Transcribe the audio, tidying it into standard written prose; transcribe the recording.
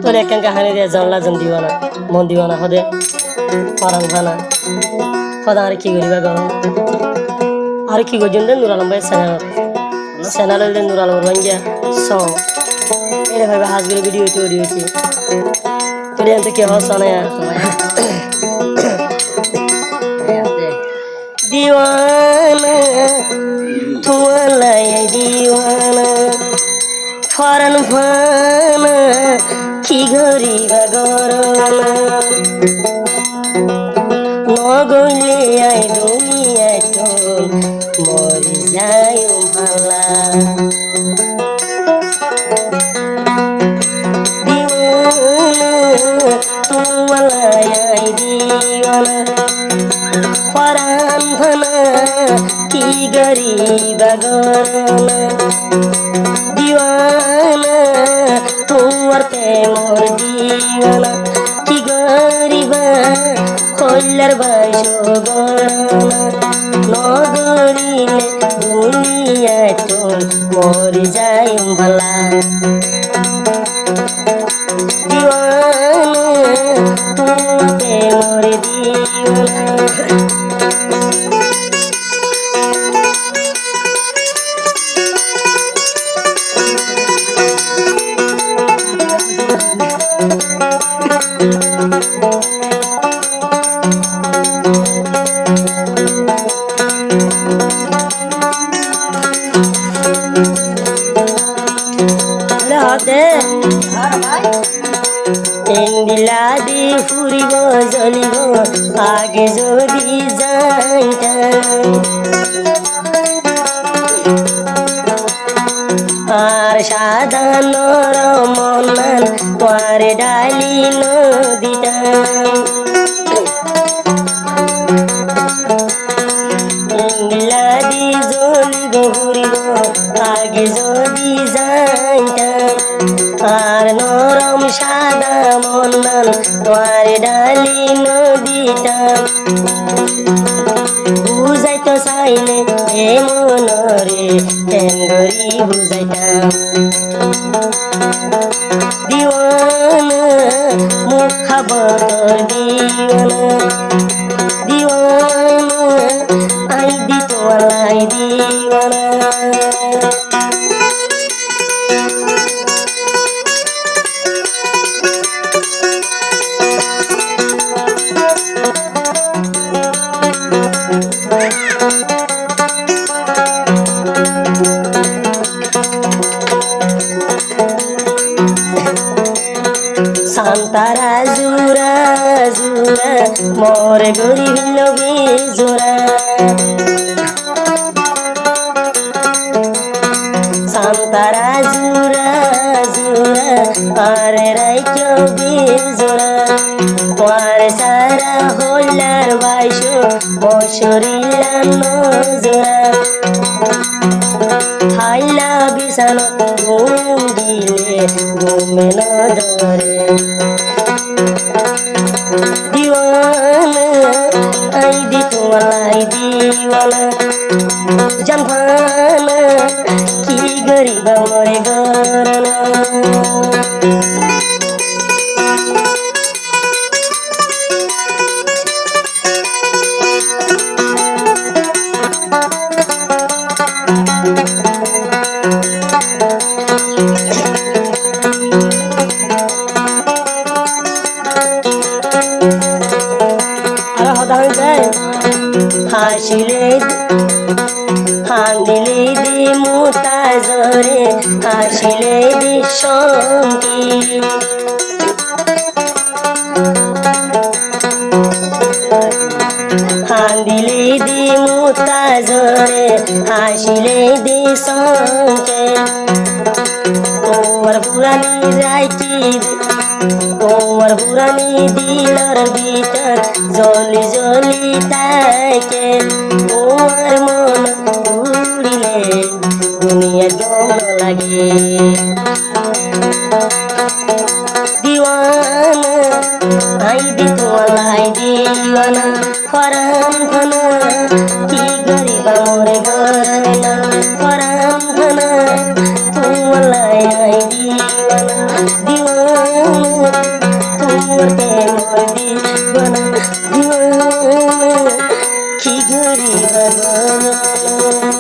তোর একখান কাহানি দিয়ে জানলা জন দিওয়ানা মন দিওয়ানা হদে পরান ভানা হদা আর কি করিবা গরম আর কি করছেন নুর আলম ভাই চ্যানেল নুর আলম ভাঙ্গিয়া সং এটা ভাবে হাজগুলো ভিডিও তৈরি হয়েছে তোর এতে কে হস না दीवाना तुअलाई दीवाना फरन भाना की गरिबा गरना नगइले आइ दुनिया टोल मरि जायो भाला दीवाना तुअलाई दीवाना फरन भाना की गरिबा गरना दीवाना तुअर प्रेमर दीवाना की गरिबा खोल्लर बाइसो गरना नगरिले दुनिया टोल मरि जायौं भला दीवाना तुअर प्रेमर दीवाना इंदिलादी फुरिब जलिब आगे जदि जाइता आर सादा नरम मन तोरे डाली नदिता इंदिलादी जलिब फुरिब आगे जदि जाइता আর নরম সাদা মন্নান তোয়ারে ডালি নদীটা বুঝাইতো চাইলে এ মনরে কেন গরি বুঝাইতাম দিওয়ানা মুখ খাবতর দিওয়ানা দিওয়ানা আই দিতোয়ালাই দিওয়ানা सान्तारा जुरा जुरा मोर गोरी लगे जुरा सान्तारा जुरा जुरा आरे राइक्यो बेजुरा তোয়ারে সারা হইলার বাইশো বছরিলা নজরা হাইলা বিছানো ঘুম দিলে ঘুমে ন ধরে দিওয়ানা আই দিতোয়ালাই দিওয়ানা জানভানা কি গরিবা মরে গরনা হাসিলে হান্দিলে দি মুতা জরে হাসিলে দি সঙ্গী হান্দিলে দি মুতা জরে হাসিলে দি সঙ্গে তোমার পুরানি রাইকি তোমার পুরানি দিলর ভিতর জলি জলি থাকে তোমার মন উড়িলে দুনিয়া জল লাগে দিওয়ানা আই দিতোয়ালাই দিওয়ানা ফরান খানা কি গরিবা মোরে গরনা ফরান খানা তোমালাই আই দিওয়ানা দিওয়ানা কি করিবা গরম